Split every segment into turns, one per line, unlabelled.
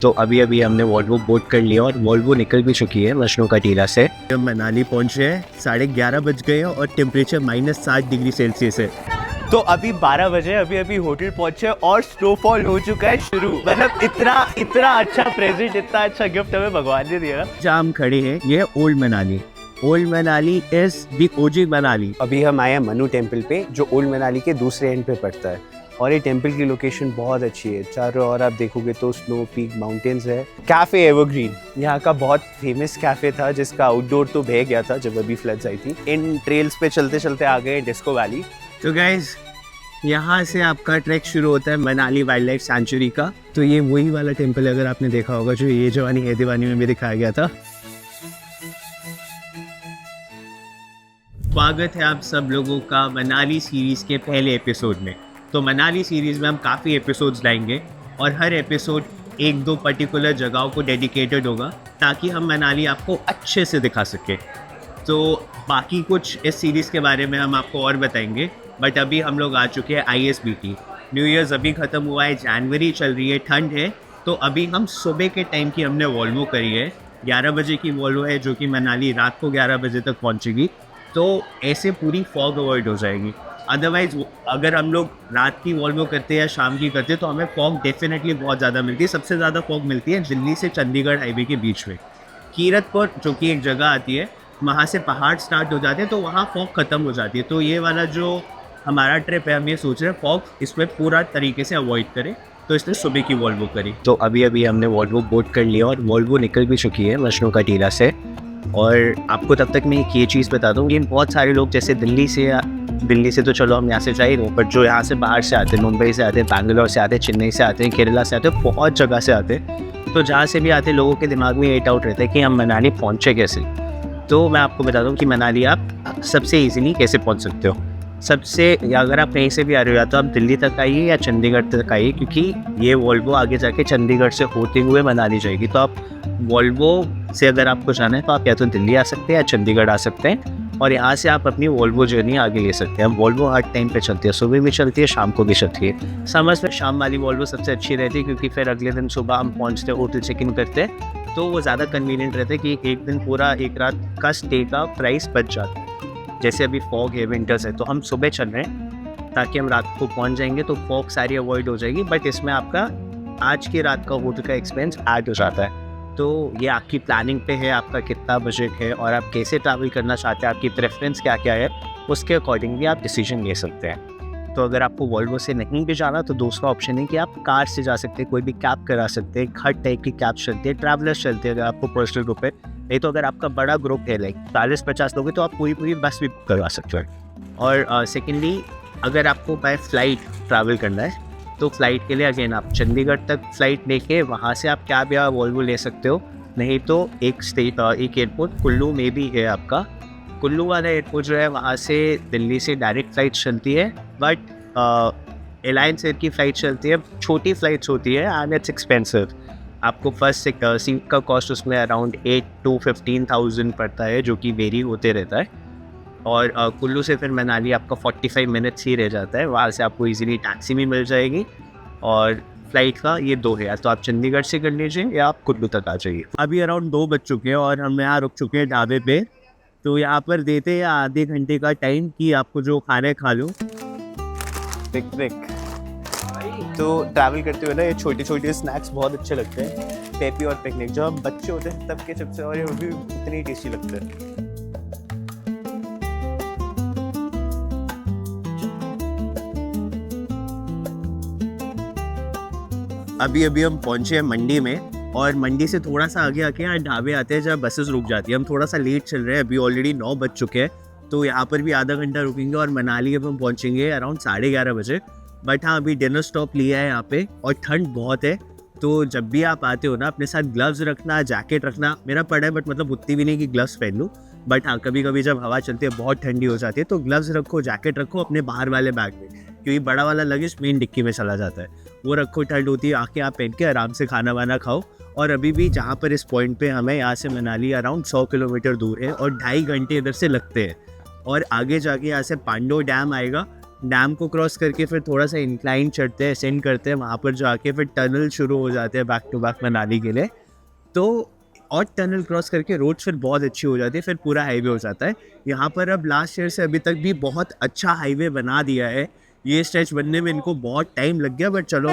तो अभी अभी हमने वॉल्वो बोट कर लिया और वॉल्वो निकल भी चुकी है मजनू का टीला से। हम मनाली पहुंचे हैं, 11:30 बज गए हैं और टेम्परेचर -7 डिग्री सेल्सियस है।
तो अभी 12 बजे अभी होटल पहुंचे और स्नोफॉल हो चुका है शुरू। मतलब इतना अच्छा प्रेजेंट, इतना अच्छा गिफ्ट हमें भगवान ने दिया।
जहाँ हम खड़े हैं ये old Manali. Old Manali is the OG Manali.
अभी हम आए हैं मनु टेम्पल पे, जो ओल्ड मनाली के दूसरे एंड पे पड़ता है। और ये टेम्पल की लोकेशन बहुत अच्छी है। चारों ओर आप देखोगे तो स्नो पीक माउंटेन्स है। कैफे एवरग्रीन यहाँ का बहुत फेमस कैफे था, जिसका आउटडोर तो बह गया था जब अभी फ्लड्स आई थी। इन ट्रेल्स पे चलते चलते आ गए डिस्को वैली।
तो गाइज यहाँ से आपका ट्रैक शुरू होता है मनाली वाइल्ड लाइफ सेंचुरी का। तो ये वही वाला टेम्पल है, अगर आपने देखा होगा, जो ये जवानी है दीवानी में भी दिखाया गया था। स्वागत है आप सब लोगों का मनाली सीरीज़ के पहले एपिसोड में। तो मनाली सीरीज़ में हम काफ़ी एपिसोड्स लाएंगे और हर एपिसोड एक दो पर्टिकुलर जगहों को डेडिकेटेड होगा, ताकि हम मनाली आपको अच्छे से दिखा सकें। तो बाकी कुछ इस सीरीज़ के बारे में हम आपको और बताएंगे, बट अभी हम लोग आ चुके हैं ISBT। न्यू ईयर्स अभी ख़त्म हुआ है, जनवरी चल रही है, ठंड है। तो अभी हम सुबह के टाइम की हमने वॉल्वो करी है। 11 बजे की वॉल्वो है, जो कि मनाली रात को 11 बजे तक पहुंचेगी। तो ऐसे पूरी फॉग अवॉइड हो जाएगी। अदरवाइज़ अगर हम लोग रात की वॉल्वो करते हैं या शाम की करते हैं तो हमें फॉग डेफिनेटली बहुत ज़्यादा मिलती है। सबसे ज़्यादा फॉग मिलती है दिल्ली से चंडीगढ़ हाईवे के बीच में। कीरतपुर जो कि एक जगह आती है, वहाँ से पहाड़ स्टार्ट हो जाते हैं, तो वहाँ फॉग ख़त्म हो जाती है। तो ये वाला जो हमारा ट्रिप है, हम ये सोच रहे हैं फॉग इसमें पूरा तरीके से अवॉइड करें, तो इसलिए सुबह की वॉल्वो करी। तो अभी अभी हमने वॉल्वो बोट कर लिया और वॉल्वो निकल भी चुकी है मजनू का टीला से। और आपको तब तक मैं एक ये चीज़ बता दूँ, ये बहुत सारे लोग जैसे दिल्ली से तो चलो हम यहाँ से जा ही रहे, बट जो यहाँ से बाहर से आते हैं, मुंबई से आते हैं, बैंगलोर से आते हैं, चेन्नई से आते हैं, केरला से आते हैं, बहुत जगह से आते हैं। तो जहाँ से भी आते हैं, लोगों के दिमाग में ये डाउट रहता है कि हम मनाली पहुँचे कैसे। तो मैं आपको बता दूँ कि मनाली आप सबसे ईजिली कैसे पहुँच सकते हो। या अगर आप कहीं से भी आ रहे हो, या तो आप दिल्ली तक आइए या चंडीगढ़ तक आइए, क्योंकि ये वॉल्वो आगे जाके चंडीगढ़ से होते हुए मनाली जाएगी। तो आप वॉल्वो से अगर आपको जाना है तो आप या तो दिल्ली आ सकते हैं या चंडीगढ़ आ सकते हैं, और यहाँ से आप अपनी वॉल्वो जर्नी आगे ले सकते हैं। वॉल्वो हर टाइम पे चलती है, सुबह भी चलती है, शाम को भी चलती है। समर्स में शाम वाली वॉल्वो सबसे अच्छी रहती है, क्योंकि फिर अगले दिन सुबह हम पहुँचते हैं, होटल चेक इन करते हैं, तो वो ज़्यादा कन्वीनियंट रहता है कि एक दिन पूरा एक रात का स्टे का प्राइस बच जाता है। जैसे अभी फॉग है, विंटर्स है, तो हम सुबह चल रहे हैं ताकि हम रात को पहुंच जाएंगे, तो फॉग सारी अवॉइड हो जाएगी। बट इसमें आपका आज की रात का होटल का एक्सपेंस ऐड हो जाता है। तो ये आपकी प्लानिंग पे है, आपका कितना बजट है और आप कैसे ट्रैवल करना चाहते हैं, आपकी प्रेफरेंस क्या क्या है, उसके अकॉर्डिंगली आप डिसीजन ले सकते हैं। तो अगर आपको वॉल्वो से नहीं भी जाना, तो दूसरा ऑप्शन है कि आप कार से जा सकते हैं, कोई भी कैब करा सकते हैं। हर टाइप की कैब चलती है, ट्रैवलर्स चलते हैं अगर आपको पर्सनल ग्रुप है। नहीं तो अगर आपका बड़ा ग्रुप है, लाइक 40-50 लोग हैं, तो आप पूरी बस भी बुक करवा सकते हैं। और सेकेंडली, अगर आपको बाय फ्लाइट ट्रैवल करना है, तो फ्लाइट के लिए अगेन आप चंडीगढ़ तक फ्लाइट लेके वहाँ से आप कैब या वॉल्वो ले सकते हो। नहीं तो एक एयरपोर्ट कुल्लू में भी है आपका। कुल्लू वाला एयरपोर्ट जो है, वहाँ से दिल्ली से डायरेक्ट फ़्लाइट चलती है, बट एलायंस एयर की फ़्लाइट चलती है, छोटी फ़्लाइट्स होती है, एंड इट्स एक्सपेंसिव। आपको फर्स्ट सीट का कॉस्ट उसमें अराउंड 8 to 15,000 पड़ता है, जो कि वेरी होते रहता है। और कुल्लू से फिर मनाली आपका 45 मिनट्स ही रह जाता है। वहाँ से आपको इजीली टैक्सी भी मिल जाएगी। और फ्लाइट का ये 2 है, या तो आप चंडीगढ़ से कर लीजिए या आप कुल्लू तक आ जाइए। अभी अराउंड 2 बज चुके हैं और हम यहाँ रुक चुके हैं ढाबे पे। तो यहाँ पर देते हैं आधे घंटे का टाइम कि आपको जो खाना है खा लो।
पिकनिक तो ट्रैवल करते हुए ना, ये छोटे स्नैक्स बहुत अच्छे लगते हैं। पेपी और पिकनिक, जो हम बच्चे होते हैं तब के चिप्स, और ये भी उतनी टेस्टी लगते हैं।
अभी हम पहुंचे हैं मंडी में, और मंडी से थोड़ा सा आगे आके यहाँ ढाबे आते हैं जहाँ बसेस रुक जाती है। हम थोड़ा सा लेट चल रहे हैं, अभी ऑलरेडी 9 बज चुके हैं, तो यहाँ पर भी आधा घंटा रुकेंगे और मनाली अब हम पहुँचेंगे अराउंड 11:30 बजे। बट हाँ, अभी डिनर स्टॉप लिया है यहाँ पे, और ठंड बहुत है। तो जब भी आप आते हो ना, अपने साथ ग्लव्स रखना, जैकेट रखना। मेरा पड़ा है, बट मतलब उतनी भी नहीं कि ग्लव्स पहन लूँ, बट हाँ कभी कभी जब हवा चलती है, बहुत ठंडी हो जाती है, तो ग्लव्स रखो, जैकेट रखो अपने बाहर वाले बैग में, क्योंकि बड़ा वाला लगेज मेन डिक्की में चला जाता है, वो रखो। ठंड होती है, आके आप पहन के आराम से खाना वाना खाओ। और अभी भी जहाँ पर इस पॉइंट पे हमें, यहाँ से मनाली अराउंड 100 किलोमीटर दूर है और 2.5 घंटे इधर से लगते हैं। और आगे जाके यहाँ से पांडो डैम आएगा, डैम को क्रॉस करके फिर थोड़ा सा इंक्लाइन चढ़ते हैं, असेंड करते हैं, वहाँ पर जाके फिर टनल शुरू हो जाते हैं बैक टू बैक मनाली के लिए। तो और टनल क्रॉस करके रोड फिर बहुत अच्छी हो जाती है, फिर पूरा हाईवे हो जाता है। यहाँ पर अब लास्ट ईयर से अभी तक भी बहुत अच्छा हाईवे बना दिया है। ये स्ट्रेच बनने में इनको बहुत टाइम लग गया, बट चलो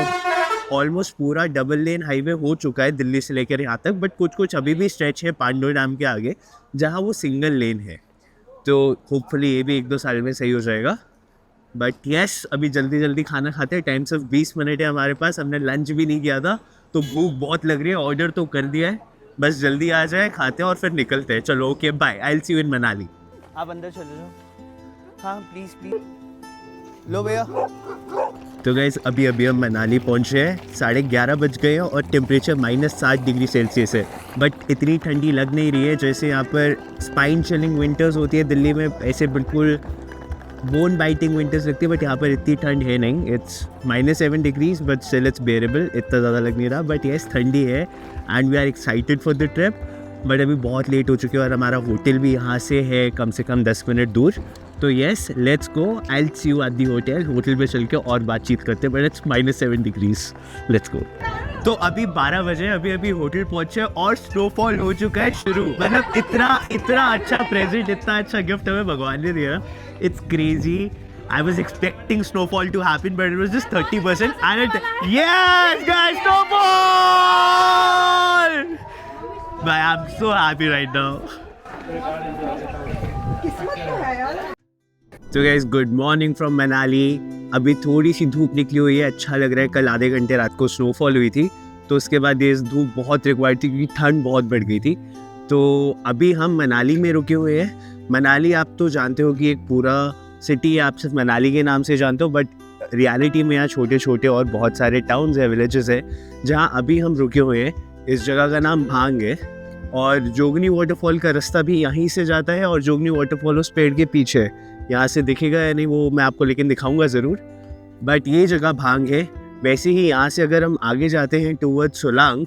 ऑलमोस्ट पूरा डबल लेन हाईवे हो चुका है दिल्ली से लेकर यहाँ तक। बट कुछ कुछ अभी भी स्ट्रेच है पांडव डैम के आगे जहाँ वो सिंगल लेन है, तो होपफुली ये भी 1-2 साल में सही हो जाएगा। बट यस, अभी जल्दी जल्दी खाना खाते हैं। टाइम सिर्फ 20 मिनट है हमारे पास, हमने लंच भी नहीं किया था, तो भूख बहुत लग रही है। ऑर्डर तो कर दिया है, बस जल्दी आ जाए, खाते हैं और फिर निकलते हैं। चलो okay bye, I will see you in Manali.
आप अंदर चले जाओ। हाँ प्लीज़ प्लीज़, लो भैया।
तो गाइस अभी हम मनाली पहुंचे हैं, 11:30 बज गए हैं और टेम्परेचर -7 डिग्री सेल्सियस है। बट इतनी ठंडी लग नहीं रही है जैसे यहाँ पर स्पाइन चिलिंग विंटर्स होती है दिल्ली में, ऐसे बिल्कुल बोन बाइटिंग विंटर्स लगती है। बट यहाँ पर इतनी ठंड है नहीं, it's -7 degrees but still it's bearable, इतना ज़्यादा लग नहीं रहा। बट येस ठंडी है and we are excited for the trip. But अभी बहुत लेट हो चुके हैं और हमारा होटल भी यहाँ से है कम से कम 10 मिनट दूर। तो yes let's go, I will see you at the hotel. Hotel पे चल के और बातचीत करते हैं, but it's -7 degrees. Let's go. तो अभी 12 बजे, अभी होटल पहुंचे और स्नोफॉल हो चुका है शुरू। मतलब इतना अच्छा प्रेजेंट, इतना अच्छा गिफ्ट हमें भगवान ने दिया, it's crazy. I was expecting snowfall to happen, but it was just 30%. And yes, guys, snowfall! But I'm so happy right now. So guys, good morning from Manali. अभी थोड़ी सी धूप निकली हुई है, अच्छा लग रहा है। कल आधे घंटे रात को स्नोफॉल हुई थी, तो उसके बाद ये धूप बहुत रिक्वायर्ड थी क्योंकि ठंड बहुत बढ़ गई थी। तो अभी हम मनाली में रुके हुए हैं। मनाली आप तो जानते हो कि एक पूरा सिटी है, आप सिर्फ मनाली के नाम से जानते हो, बट रियलिटी में यहाँ छोटे छोटे और बहुत सारे टाउन्स है, विलेजेस है जहाँ अभी हम रुके हुए हैं। इस जगह का नाम भांग है और जोगनी वाटरफॉल का रास्ता भी यहीं से जाता है और जोगनी वाटरफॉल उस पेड़ के पीछे है। यहाँ से दिखेगा या नहीं वो मैं आपको लेकिन दिखाऊंगा ज़रूर, बट ये जगह भांग है। वैसे ही यहाँ से अगर हम आगे जाते हैं टूवर्ड्स सोलांग,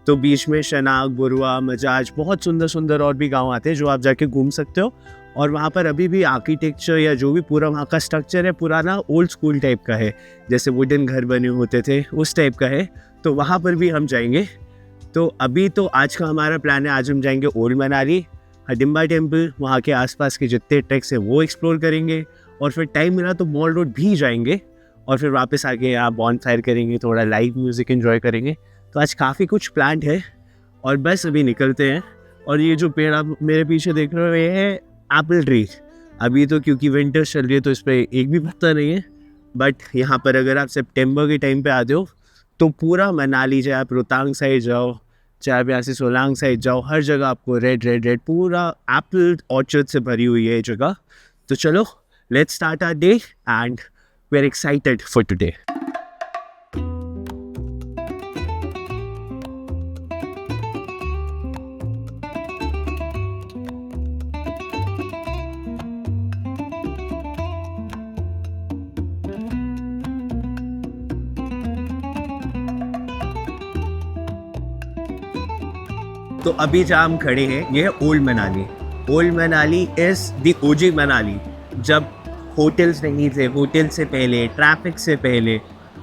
तो बीच में शनाग, बुरुआ, मजाज, बहुत सुंदर सुंदर और भी गांव आते हैं जो आप जाके घूम सकते हो। और वहाँ पर अभी भी आर्किटेक्चर या जो भी पूरा वहाँ का स्ट्रक्चर है पुराना ओल्ड स्कूल टाइप का है, जैसे वुडन घर बने होते थे उस टाइप का है। तो वहाँ पर भी हम जाएंगे। तो अभी तो आज का हमारा प्लान है, आज हम जाएंगे ओल्ड मनाली, हडिम्बा टेम्पल, वहाँ के आसपास के जितने ट्रैक्स हैं वो एक्सप्लोर करेंगे और फिर टाइम मिला तो मॉल रोड भी जाएंगे और फिर वापस आके यहाँ बॉन फायर करेंगे, थोड़ा लाइव म्यूज़िक एंजॉय करेंगे। तो आज काफ़ी कुछ प्लान है और बस अभी निकलते हैं। और ये जो पेड़ आप मेरे पीछे देख रहे हो ये है एप्पल ट्री। अभी तो क्योंकि विंटर चल रही है तो इस पर एक भी पत्ता नहीं है, बट यहाँ पर अगर आप सितंबर के टाइम पे आते हो तो पूरा मनाली, चाहे आप रोहतांग साइड जाओ, चाहे आप यहाँ से सोलांग साइड जाओ, हर जगह आपको रेड पूरा एप्पल ऑर्चर्ड से भरी हुई है ये जगह। तो चलो let's start our day and we are excited for today. तो अभी जहाँ हम खड़े हैं ये है old Manali. Old Manali is the OG Manali. जब होटल्स नहीं थे, होटल से पहले, ट्रैफिक से पहले,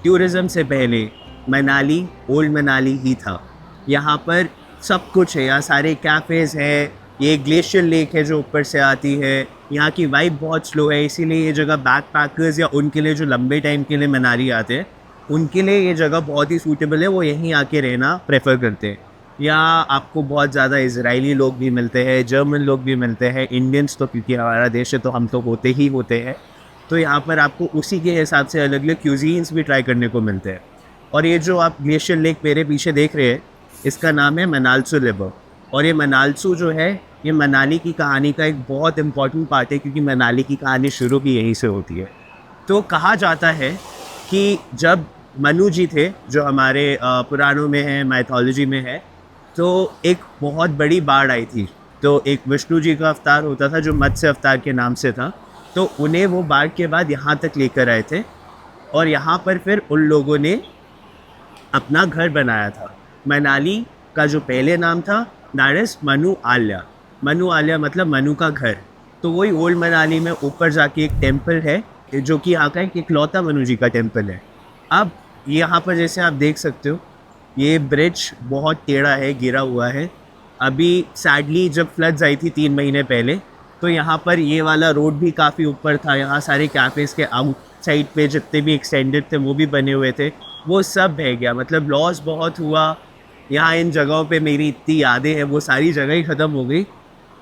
टूरिज़्म से पहले मनाली ओल्ड मनाली ही था। यहाँ पर सब कुछ है, यहाँ सारे कैफ़ेज़ हैं, ये ग्लेशियर लेक है जो ऊपर से आती है। यहाँ की वाइब बहुत स्लो है, इसीलिए ये जगह बैक पैकर्स या उनके लिए जो लंबे टाइम के लिए मनाली आते हैं उनके लिए ये जगह बहुत ही सूटेबल है, वो यहीं आके रहना प्रेफर करते हैं। यहाँ आपको बहुत ज़्यादा इजरायली लोग भी मिलते हैं, जर्मन लोग भी मिलते हैं, इंडियंस तो क्योंकि हमारा देश है तो हम तो होते ही होते हैं। तो यहाँ पर आपको उसी के हिसाब से अलग अलग क्यूजीन्स भी ट्राई करने को मिलते हैं। और ये जो आप ग्लेशियर लेक मेरे पीछे देख रहे हैं इसका नाम है मनालसू रिवर। और ये मनालसू जो है ये मनाली की कहानी का एक बहुत इम्पॉर्टेंट पार्ट है क्योंकि मनाली की कहानी शुरू भी यहीं से होती है। तो कहा जाता है कि जब मनु जी थे, जो हमारे पुराणों में है, माइथोलॉजी में है, तो एक बहुत बड़ी बाढ़ आई थी। तो एक विष्णु जी का अवतार होता था जो मत्स्य अवतार के नाम से था, तो उन्हें वो बाढ़ के बाद यहाँ तक लेकर आए थे और यहाँ पर फिर उन लोगों ने अपना घर बनाया था। मनाली का जो पहले नाम था दैट इज़ मनु आल्या। मनु आल्या मतलब मनु का घर। तो वही ओल्ड मनाली में ऊपर जाके एक टेम्पल है जो कि यहाँ का एक इकलौता मनु जी का टेम्पल है। अब यहाँ पर जैसे आप देख सकते हो, ये ब्रिज बहुत टेढ़ा है, गिरा हुआ है। अभी सैडली जब फ्लड्स आई थी 3 महीने पहले, तो यहाँ पर ये वाला रोड भी काफ़ी ऊपर था। यहाँ सारे कैफ़ेज़ के आउटसाइड पे जितने भी एक्सटेंडेड थे वो भी बने हुए थे, वो सब बह गया। मतलब लॉस बहुत हुआ यहाँ। इन जगहों पे मेरी इतनी यादें हैं, वो सारी जगह ही ख़त्म हो गई।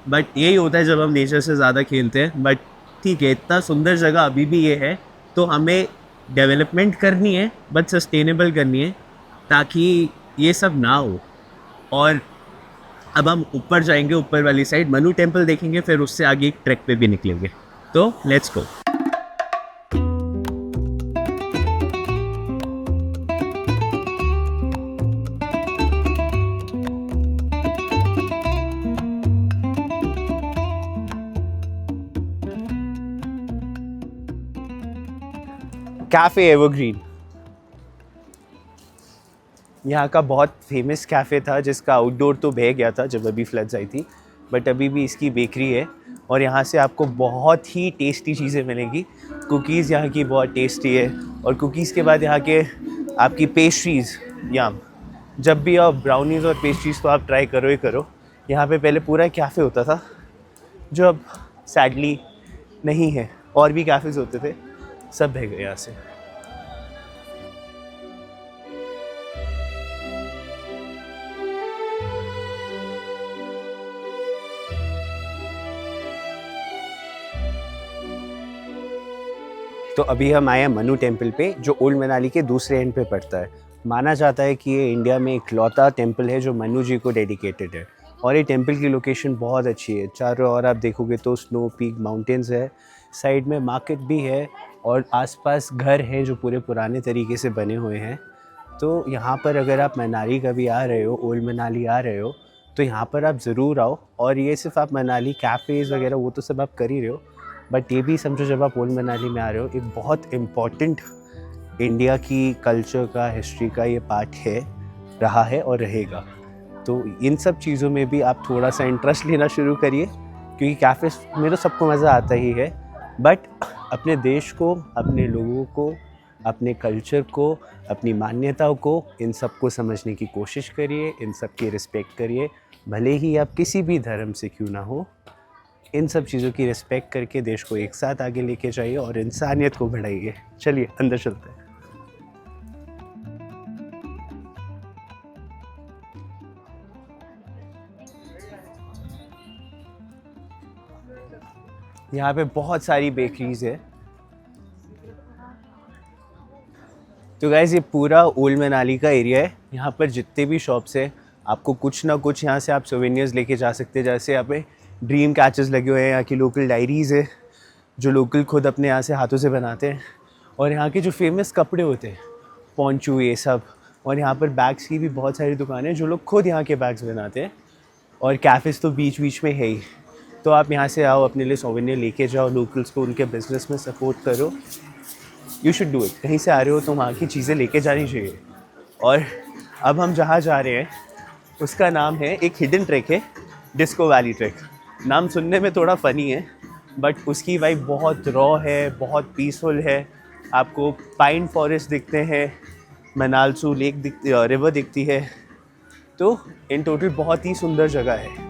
बट यही होता है जब हम नेचर से ज़्यादा खेलते हैं। बट ठीक है, इतना सुंदर जगह अभी भी ये है, तो हमें डेवलपमेंट करनी है बट सस्टेनेबल करनी है, ताकि ये सब ना हो। और अब हम ऊपर जाएंगे, ऊपर वाली साइड मनु टेम्पल देखेंगे, फिर उससे आगे एक ट्रैक पे भी निकलेंगे। तो लेट्स गो।
कैफ़े एवरग्रीन यहाँ का बहुत फेमस कैफ़े था, जिसका आउटडोर तो बह गया था जब अभी फ्लड्स आई थी, बट अभी भी इसकी बेकरी है और यहाँ से आपको बहुत ही टेस्टी चीज़ें मिलेंगी। कुकीज़ यहाँ की बहुत टेस्टी है, और कुकीज़ के बाद यहाँ के आपकी पेस्ट्रीज़, याम, जब भी आप ब्राउनीज़ और पेस्ट्रीज़ तो आप ट्राई करो ही करो। यहाँ पे पहले पूरा कैफ़े होता था, जो अब सैडली नहीं है। और भी कैफ़ेज़ होते थे, सब बह गए यहाँ से। तो अभी हम आए हैं मनु टेम्पल पे, जो ओल्ड मनाली के दूसरे एंड पे पड़ता है। माना जाता है कि ये इंडिया में इकलौता टेम्पल है जो मनु जी को डेडिकेटेड है, और ये टेम्पल की लोकेशन बहुत अच्छी है। चारों ओर आप देखोगे तो स्नो पीक माउंटेन्स है, साइड में मार्केट भी है, और आसपास घर हैं जो पूरे पुराने तरीके से बने हुए हैं। तो यहाँ पर अगर आप मनाली कभी आ रहे हो, ओल्ड मनाली आ रहे हो, तो यहाँ पर आप ज़रूर आओ। और ये सिर्फ आप मनाली कैफ़ेज़ वगैरह वो तो सब आप कर ही रहे हो, बट ये भी समझो जब आप ओल्ड मनाली में आ रहे हो, एक बहुत इम्पॉर्टेंट इंडिया की कल्चर का, हिस्ट्री का ये पार्ट है, रहा है और रहेगा। तो इन सब चीज़ों में भी आप थोड़ा सा इंटरेस्ट लेना शुरू करिए, क्योंकि कैफ़ेज़ में तो सबको मज़ा आता ही है, बट अपने देश को, अपने लोगों को, अपने कल्चर को, अपनी मान्यताओं को, इन सब को समझने की कोशिश करिए, इन सब की रिस्पेक्ट करिए। भले ही आप किसी भी धर्म से क्यों ना हो, इन सब चीज़ों की रिस्पेक्ट करके देश को एक साथ आगे लेके जाइए और इंसानियत को बढ़ाइए। चलिए अंदर चलते हैं। यहाँ पे बहुत सारी बेकरीज है। तो गाइस, ये पूरा ओल्ड मनाली का एरिया है। यहाँ पर जितने भी शॉप्स है, आपको कुछ ना कुछ यहाँ से आप सोवेनियर्स लेके जा सकते हैं। जैसे यहाँ पे ड्रीम कैचेस लगे हुए हैं, यहाँ की लोकल डायरीज़ है जो लोकल खुद अपने यहाँ से हाथों से बनाते हैं, और यहाँ के जो फेमस कपड़े होते हैं, पोंचू, ये सब। और यहाँ पर बैग्स की भी बहुत सारी दुकानें हैं जो लोग खुद यहाँ के बैग्स बनाते हैं, और कैफ़ेज़ तो बीच बीच में है ही। तो आप यहाँ से आओ, अपने लिए सोवेनियर लेके जाओ, लोकल्स को उनके बिज़नेस में सपोर्ट करो। You should do it. कहीं से आ रहे हो तो वहाँ की चीज़ें लेके जानी चाहिए। और अब हम जहाँ जा रहे हैं उसका नाम है, एक हिडन ट्रैक है, डिस्को वैली ट्रैक। नाम सुनने में थोड़ा फ़नी है, बट उसकी वाइब बहुत रॉ है, बहुत पीसफुल है। आपको पाइन फॉरेस्ट दिखते हैं, मनालसू लेक रिवर दिखती है। तो इन टोटल बहुत ही सुंदर जगह है।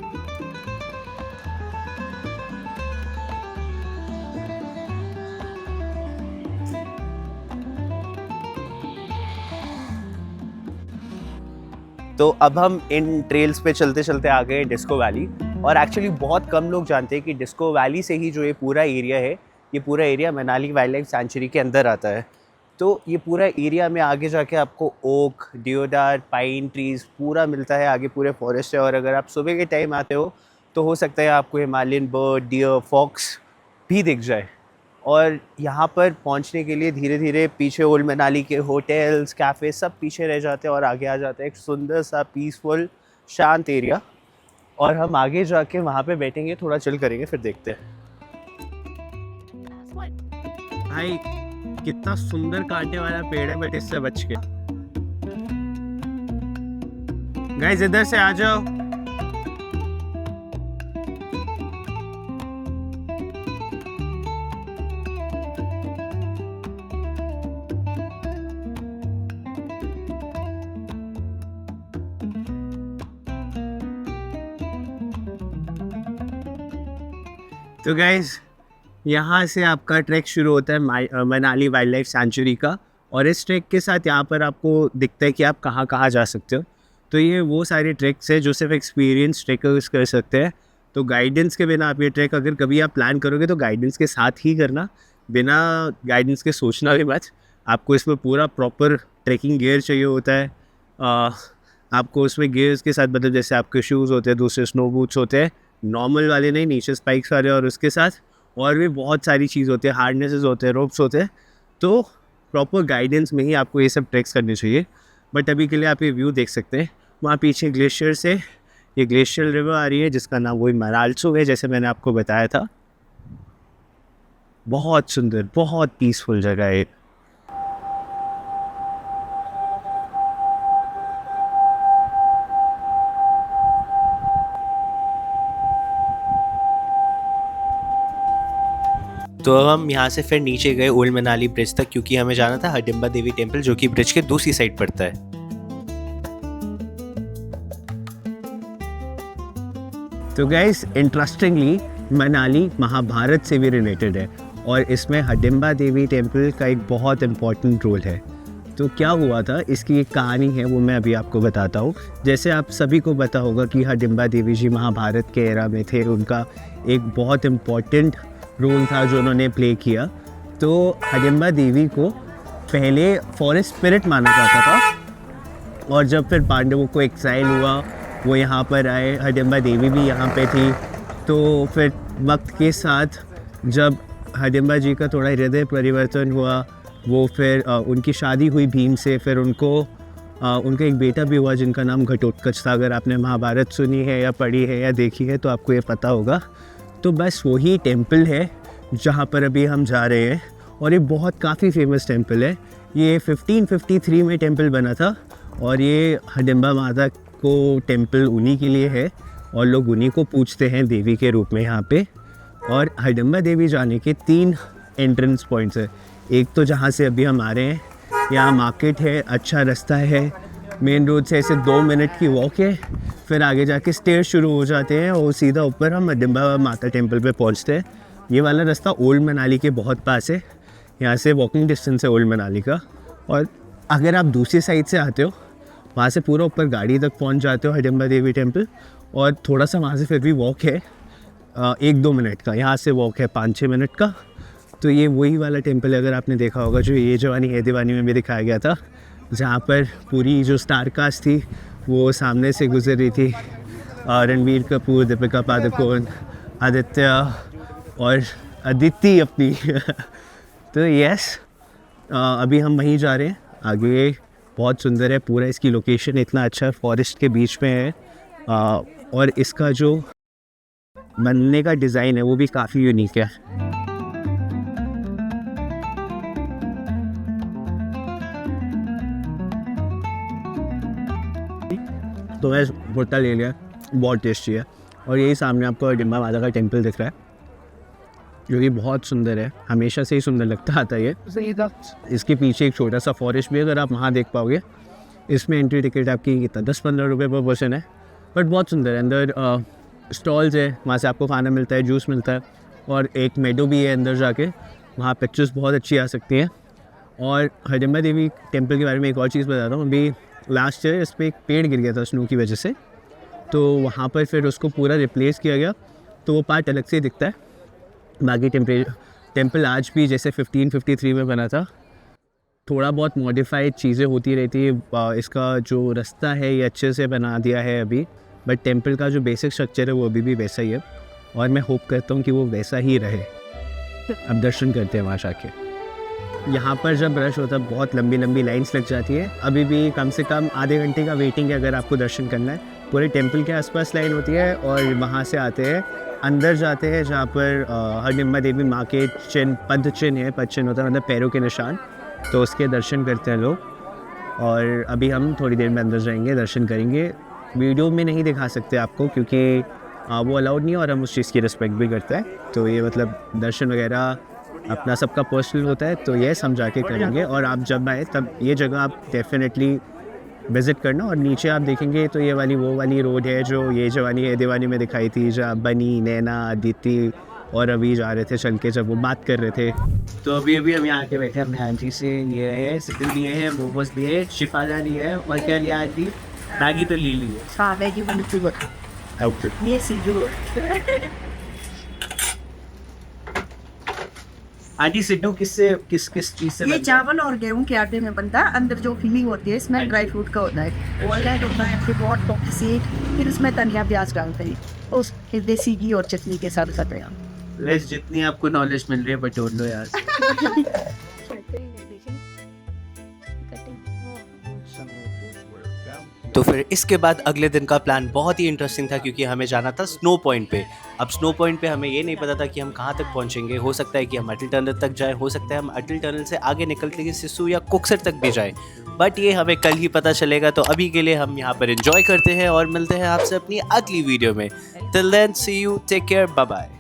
तो अब हम इन ट्रेल्स पे चलते चलते आ गए डिस्को वैली। और एक्चुअली बहुत कम लोग जानते हैं कि डिस्को वैली से ही जो ये पूरा एरिया है, ये पूरा area Manali wild life sanctuary के अंदर आता है। तो ये पूरा एरिया में आगे जाके आपको ओक, डियोडार, पाइन ट्रीज़ पूरा मिलता है, आगे पूरे फॉरेस्ट है। और अगर आप सुबह के टाइम आते हो तो हो सकता है आपको हिमालयन बर्ड, डियर, फॉक्स भी दिख जाए। और यहाँ पर पहुँचने के लिए धीरे धीरे पीछे ओल्ड मनाली के होटल्स, कैफ़े सब पीछे रह जाते हैं और आगे आ जाता है एक सुंदर सा पीसफुल शांत एरिया। और हम आगे जाके वहाँ पे बैठेंगे, थोड़ा चिल करेंगे, फिर देखते हैं।
भाई कितना सुंदर कांटे वाला पेड़ है, बट इससे बच के। गाइस इधर से आ जाओ। तो गाइज यहाँ से आपका ट्रैक शुरू होता है मनाली वाइल्ड लाइफ सेंचुरी का, और इस ट्रैक के साथ यहाँ पर आपको दिखता है कि आप कहाँ कहाँ जा सकते हो। तो ये वो सारे ट्रैक्स हैं जो सिर्फ एक्सपीरियंस ट्रैकर्स कर सकते हैं। तो गाइडेंस के बिना आप ये ट्रैक अगर कभी आप प्लान करोगे तो गाइडेंस के साथ ही करना, बिना गाइडेंस के सोचना भी मत। आपको इसमें पूरा प्रॉपर ट्रैकिंग गियर चाहिए होता है। आपको उसमें गियर्स के साथ मतलब जैसे आपके शूज़ होते हैं, दूसरे स्नो बूट्स होते हैं, नॉर्मल वाले नहीं, नीचे स्पाइक्स वाले, और उसके साथ और भी बहुत सारी चीज़ होती है, हार्डनेसेस होते हैं, रोप्स होते हैं। तो प्रॉपर गाइडेंस में ही आपको ये सब ट्रैक्स करने चाहिए। बट अभी के लिए आप ये व्यू देख सकते हैं, वहाँ पीछे ग्लेशियर से ये ग्लेशियर रिवर आ रही है जिसका नाम वही मरालसो है, जैसे मैंने आपको बताया था। बहुत सुंदर, बहुत पीसफुल जगह है। तो अब हम यहाँ से फिर नीचे गए ओल्ड मनाली ब्रिज तक, क्योंकि हमें जाना था हडिम्बा देवी टेम्पल, जो कि ब्रिज के दूसरी साइड पड़ता है। तो गाइस इंटरेस्टिंगली मनाली महाभारत से भी रिलेटेड है, और इसमें हडिम्बा देवी टेम्पल का एक बहुत इम्पॉर्टेंट रोल है। तो क्या हुआ था, इसकी एक कहानी है, वो मैं अभी आपको बताता हूँ। जैसे आप सभी को पता होगा कि हडिम्बा देवी जी महाभारत के एरा में थे, उनका एक बहुत इम्पॉर्टेंट रोल था जो उन्होंने प्ले किया। तो हडिम्बा देवी को पहले फॉरेस्ट स्पिरिट माना जाता था, और जब फिर पांडवों को एक्साइल हुआ, वो यहाँ पर आए, हडिम्बा देवी भी यहाँ पे थी। तो फिर वक्त के साथ जब हडिम्बा जी का थोड़ा हृदय परिवर्तन हुआ, वो फिर उनकी शादी हुई भीम से, फिर उनका एक बेटा भी हुआ जिनका नाम घटोत्कच था। अगर आपने महाभारत सुनी है या पढ़ी है या देखी है तो आपको ये पता होगा। तो बस वही टेम्पल है जहाँ पर अभी हम जा रहे हैं, और ये बहुत काफ़ी फेमस टेम्पल है। ये 1553 में टेम्पल बना था, और ये हडिम्बा माता को टेम्पल उन्हीं के लिए है, और लोग उन्हीं को पूजते हैं देवी के रूप में यहाँ पे। और हडिम्बा देवी जाने के 3 एंट्रेंस पॉइंट्स है। एक तो जहाँ से अभी हम आ रहे हैं, यहाँ मार्केट है, अच्छा रास्ता है, मेन रोड से ऐसे 2 मिनट की वॉक है। फिर आगे जाके स्टेयर शुरू हो जाते हैं और सीधा ऊपर हम हडिम्बा माता टेम्पल पे पहुँचते हैं। ये वाला रास्ता ओल्ड मनाली के बहुत पास है, यहाँ से वॉकिंग डिस्टेंस है ओल्ड मनाली का। और अगर आप दूसरी साइड से आते हो, वहाँ से पूरा ऊपर गाड़ी तक पहुँच जाते हो हडिम्बा देवी टेम्पल, और थोड़ा सा वहाँ से फिर भी वॉक है 1-2 मिनट का, यहाँ से वॉक है 5-6 मिनट का। तो ये वही वाला टेम्पल है, अगर आपने देखा होगा, जो ये जवानी है दीवानी में भी दिखाया गया था, जहाँ पर पूरी जो स्टार कास्ट थी वो सामने से गुजर रही थी। रणबीर कपूर, दीपिका पादुकोण, आदित्य और अदिति अपनी तो यस, अभी हम वहीं जा रहे हैं। आगे बहुत सुंदर है, पूरा इसकी लोकेशन इतना अच्छा है, फॉरेस्ट के बीच में है, और इसका जो बनने का डिज़ाइन है वो भी काफ़ी यूनिक है। तो मैं भुट्टा ले लिया, बहुत टेस्टी है। और यही सामने आपको हडिम्बा माता का टेम्पल दिख रहा है, जो कि बहुत सुंदर है, हमेशा से ही सुंदर लगता आता है ये। इसके पीछे एक छोटा सा फॉरेस्ट भी है, अगर आप वहाँ देख पाओगे। इसमें एंट्री टिकट आपकी कितना 10-15 रुपये पर पर्सन है, बट बहुत सुंदर है। अंदर स्टॉल्स है, वहाँ से आपको खाना मिलता है, जूस मिलता है, और एक मेडो भी है अंदर जाके, वहाँ पिक्चर्स बहुत अच्छी आ सकती हैं। और हडिम्बा देवी टेम्पल के बारे में एक और चीज़ बताता हूँ। अभी लास्ट ईयर इस पर एक पेड़ गिर गया था स्नो की वजह से, तो वहाँ पर फिर उसको पूरा रिप्लेस किया गया, तो वो पार्ट अलग से दिखता है। बाकी टेम्पल आज भी जैसे 1553 में बना था, थोड़ा बहुत मॉडिफाइड चीज़ें होती रहती है। इसका जो रास्ता है ये अच्छे से बना दिया है अभी, बट टेम्पल का जो बेसिक स्ट्रक्चर है वो अभी भी वैसा ही है, और मैं होप करता हूँ कि वो वैसा ही रहे। अब दर्शन करते हैं वहाँ जाके। यहाँ पर जब रश होता है बहुत लंबी लंबी लाइंस लग जाती है, अभी भी कम से कम आधे घंटे का वेटिंग है अगर आपको दर्शन करना है। पूरे टेम्पल के आसपास लाइन होती है, और वहाँ से आते हैं, अंदर जाते हैं जहाँ पर हडिम्बा देवी माँ के पद चिन्ह है, पद चिन्ह होता है मतलब पैरों के निशान, तो उसके दर्शन करते हैं लोग। और अभी हम थोड़ी देर में अंदर जाएंगे, दर्शन करेंगे। वीडियो में नहीं दिखा सकते आपको क्योंकि वो अलाउड नहीं है, और हम उस चीज़ की रिस्पेक्ट भी करते हैं। तो ये मतलब दर्शन वगैरह अपना सबका पर्सनल होता है, तो ये समझा के करेंगे। और आप जब आए तब ये जगह आप डेफिनेटली विज़िट करना। और नीचे आप देखेंगे तो ये वाली वो वाली रोड है जो ये जवानी है दीवानी में दिखाई थी, जहाँ बनी, नैना, अदिति और अभी जा रहे थे चल के जब वो बात कर रहे थे। तो अभी अभी हम यहाँ के बैठे अपने आंटी से लिए है, सिकल लिए है, मोमोज लिए है, शिफाजा लिए है और क्या लिया आंटी? मैगी तो ले ली है।
हाँ मैगी बनी थी वो। ये सिद्धू
आंटी सिद्धू किससे किस चीज़ से
ये
बनता है?
चावल और गेहूं के आटे में बनता है। अंदर जो फिलिंग होती है इसमें ड्राई फ्रूट का होता है, ऑलरेडी होता है, फिर बहुत टॉप से, फिर उसमें धनिया प्याज डालते हैं, उस फिर देसी घी और चटनी के साथ खाते हैं।
वैसे जितनी आपको नॉलेज मिल रही है बटोर लो यार।
तो फिर इसके बाद अगले दिन का प्लान बहुत ही इंटरेस्टिंग था क्योंकि हमें जाना था स्नो पॉइंट पे। अब स्नो पॉइंट पे हमें ये नहीं पता था कि हम कहाँ तक पहुँचेंगे। हो सकता है कि हम अटल टनल तक जाए, हो सकता है हम अटल टनल से आगे निकल के सिस्सू या कुक्सर तक भी जाए, बट ये हमें कल ही पता चलेगा। तो अभी के लिए हम यहाँ पर एंजॉय करते हैं और मिलते हैं आपसे अपनी अगली वीडियो में। Till then see you, take care, bye bye.